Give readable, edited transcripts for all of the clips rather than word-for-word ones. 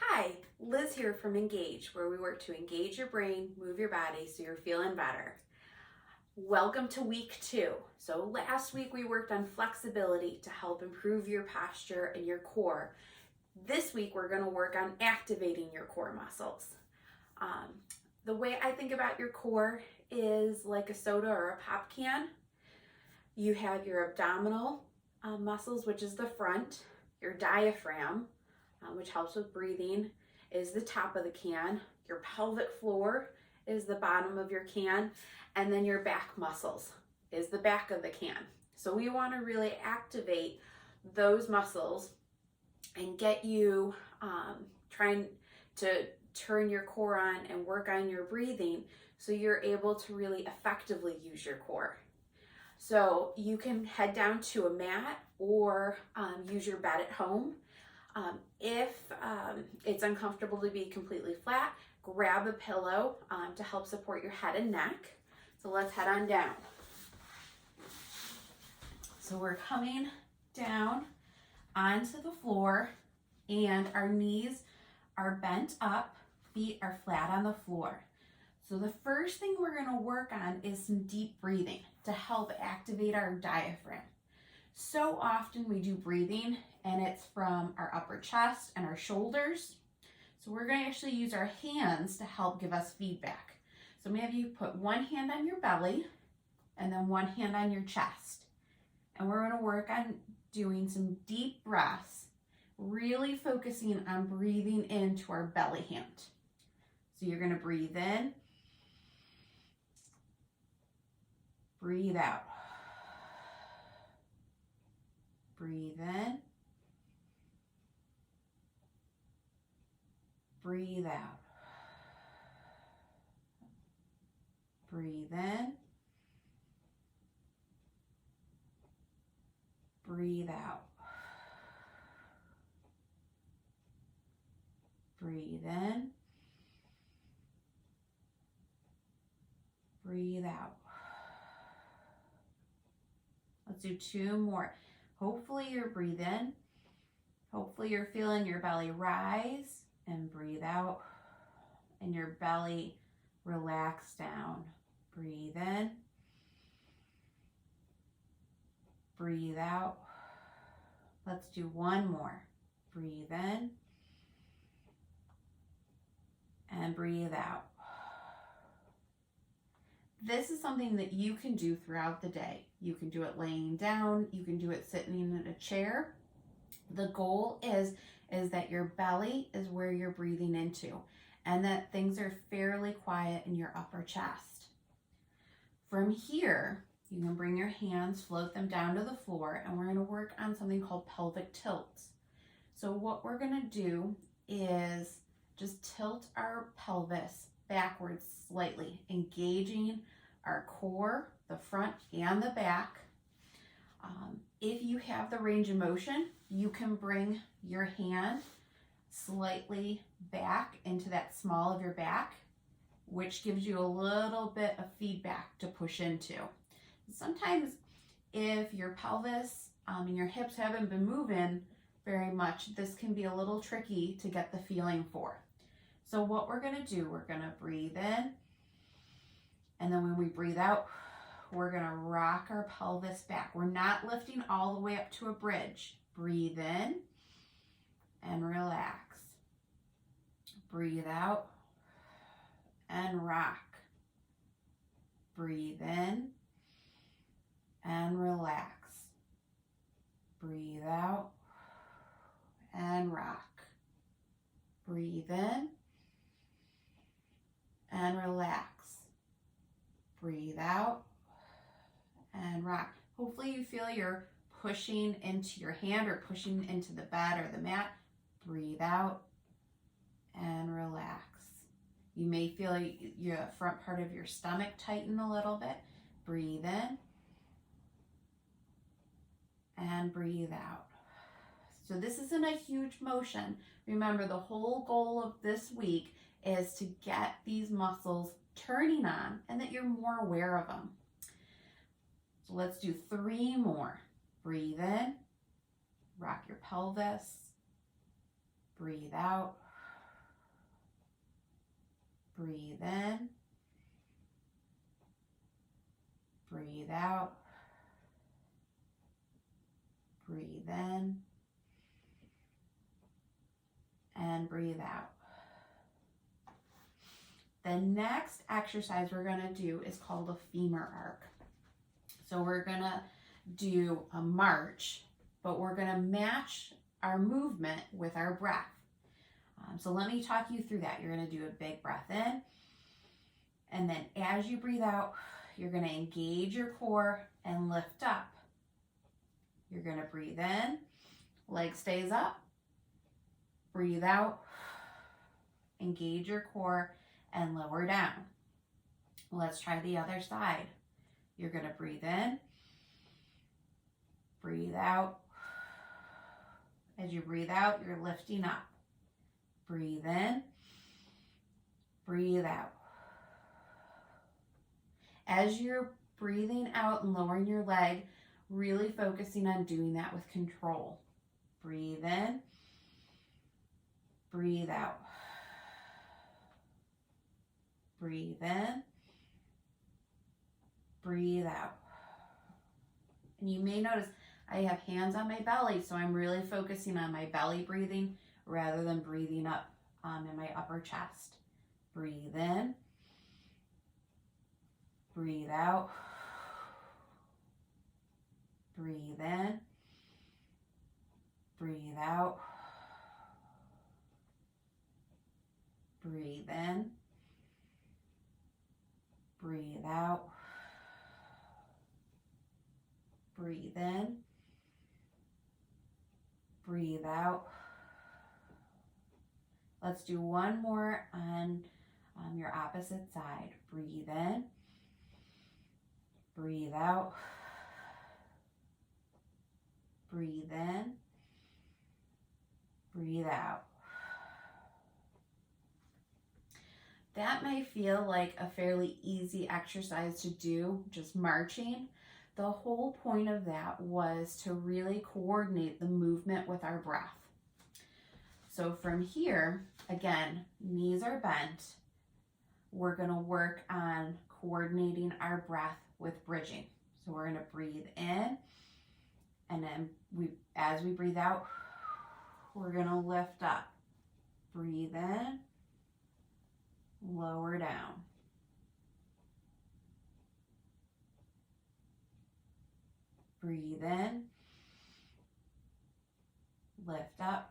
Hi, Liz here from Engage, where we work to engage your brain, move your body so you're feeling better. Welcome to week 2. So last week we worked on flexibility to help improve your posture and your core. This week we're going to work on activating your core muscles. The way I think about your core is like a soda or a pop can. You have your abdominal muscles, which is the front, your diaphragm, which helps with breathing, is the top of the can. Your pelvic floor is the bottom of your can, and then your back muscles is the back of the can. So we want to really activate those muscles and get you trying to turn your core on and work on your breathing so you're able to really effectively use your core. So you can head down to a mat or use your bed at home. If it's uncomfortable to be completely flat, grab a pillow to help support your head and neck. So let's head on down. So we're coming down onto the floor and our knees are bent up, feet are flat on the floor. So the first thing we're going to work on is some deep breathing to help activate our diaphragm. So often we do breathing and it's from our upper chest and our shoulders. So we're going to actually use our hands to help give us feedback. So maybe you put one hand on your belly and then one hand on your chest. And we're going to work on doing some deep breaths, really focusing on breathing into our belly hand. So you're going to breathe in, breathe out. Breathe in, breathe out. Breathe in, breathe out. Breathe in, breathe out. Let's do 2 more. Hopefully you're breathing. Hopefully you're feeling your belly rise and breathe out and your belly relax down. Breathe in. Breathe out. Let's do 1 more. Breathe in and breathe out. This is something that you can do throughout the day. You can do it laying down, you can do it sitting in a chair. The goal is that your belly is where you're breathing into and that things are fairly quiet in your upper chest. From here, you can bring your hands, float them down to the floor, and we're going to work on something called pelvic tilts. So what we're going to do is just tilt our pelvis backwards slightly, engaging our core, the front and the back. If you have the range of motion, you can bring your hand slightly back into that small of your back, which gives you a little bit of feedback to push into. Sometimes if your pelvis and your hips haven't been moving very much, this can be a little tricky to get the feeling for. So what we're going to do, we're going to breathe in, and then when we breathe out, we're going to rock our pelvis back. We're not lifting all the way up to a bridge. Breathe in and relax. Breathe out and rock. Breathe in and relax. Breathe out and rock. Breathe in and relax. Breathe out and rock. Hopefully you feel you're pushing into your hand or pushing into the bed or the mat. Breathe out and relax. You may feel your front part of your stomach tighten a little bit. Breathe in and breathe out. So this isn't a huge motion. Remember, the whole goal of this week is to get these muscles turning on and that you're more aware of them. So let's do 3 more. Breathe in, rock your pelvis, breathe out, Breathe in. Breathe out. Breathe in. And breathe out. The next exercise we're going to do is called a femur arc. So we're going to do a march, but we're going to match our movement with our breath. So let me talk you through that. You're going to do a big breath in, and then as you breathe out, you're going to engage your core and lift up. You're going to breathe in, leg stays up, breathe out, engage your core and lower down. Let's try the other side. You're going to breathe in, breathe out. As you breathe out, you're lifting up. Breathe in, breathe out. As you're breathing out and lowering your leg, really focusing on doing that with control. Breathe in, breathe out. Breathe in, breathe out. And you may notice I have hands on my belly, so I'm really focusing on my belly breathing rather than breathing up in my upper chest. Breathe in, breathe out, breathe in, breathe out, breathe in, breathe out, breathe in, breathe out. Let's do one more on your opposite side. Breathe in, breathe out, breathe in, breathe out. That may feel like a fairly easy exercise to do, just marching. The whole point of that was to really coordinate the movement with our breath. So from here, again, knees are bent. We're going to work on coordinating our breath with bridging. So we're going to breathe in, and then as we breathe out, we're going to lift up. Breathe in, lower down. Breathe in, lift up.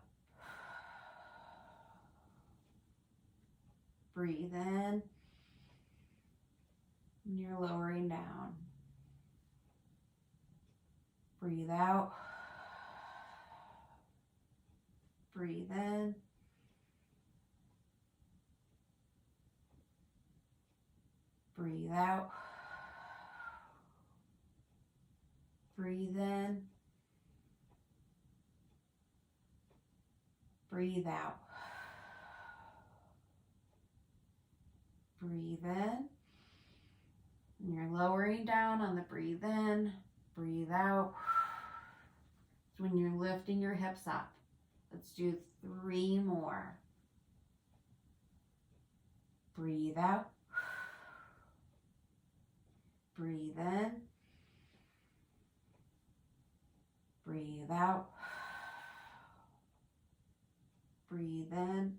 Breathe in, and you're lowering down. Breathe out. Breathe in. Breathe out. Breathe in. Breathe out. Breathe in. And you're lowering down on the breathe in, breathe out. It's when you're lifting your hips up. Let's do 3 more. Breathe out. Breathe in. Breathe out. Breathe in.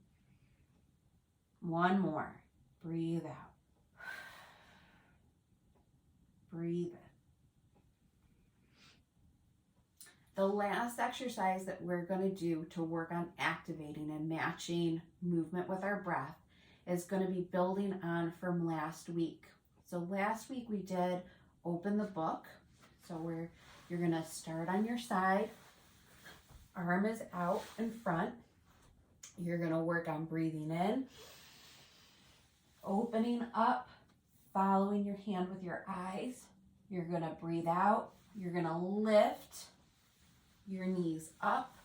1 more. Breathe out. Breathe in. The last exercise that we're going to do to work on activating and matching movement with our breath is going to be building on from last week. So last week we did open the book. So you're going to start on your side. Arm is out in front. You're going to work on breathing in, opening up, following your hand with your eyes. You're going to breathe out. You're going to lift your knees up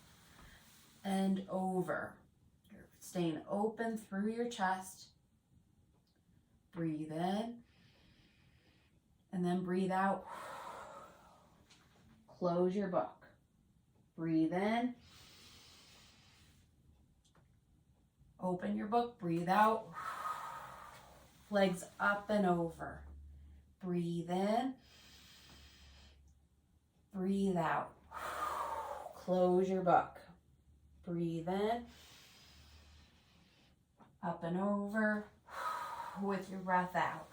and over. You're staying open through your chest. Breathe in and then breathe out. Close your book. Breathe in. Open your book. Breathe out. Legs up and over. Breathe in. Breathe out. Close your book. Breathe in. Up and over with your breath out.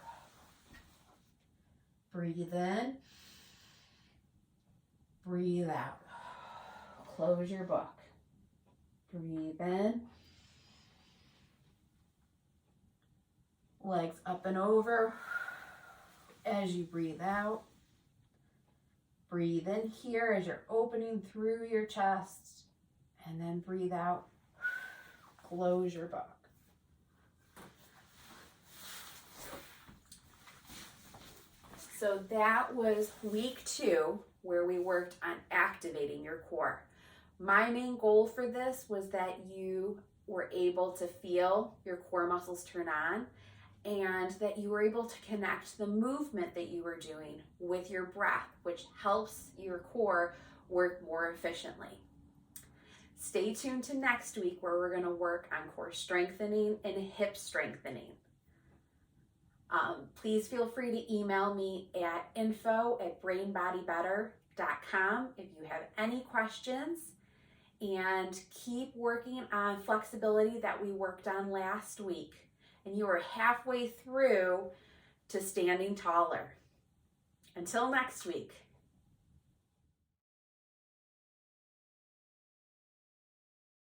Breathe in. Breathe out. Close your book. Breathe in. Legs up and over as you breathe out. Breathe in here as you're opening through your chest, and then breathe out. Close your book. So that was week 2, where we worked on activating your core. My main goal for this was that you were able to feel your core muscles turn on, and that you were able to connect the movement that you were doing with your breath, which helps your core work more efficiently. Stay tuned to next week, where we're going to work on core strengthening and hip strengthening. Please feel free to email me at info@brainbodybetter.com if you have any questions, and keep working on flexibility that we worked on last week. And you are halfway through to standing taller. Until next week.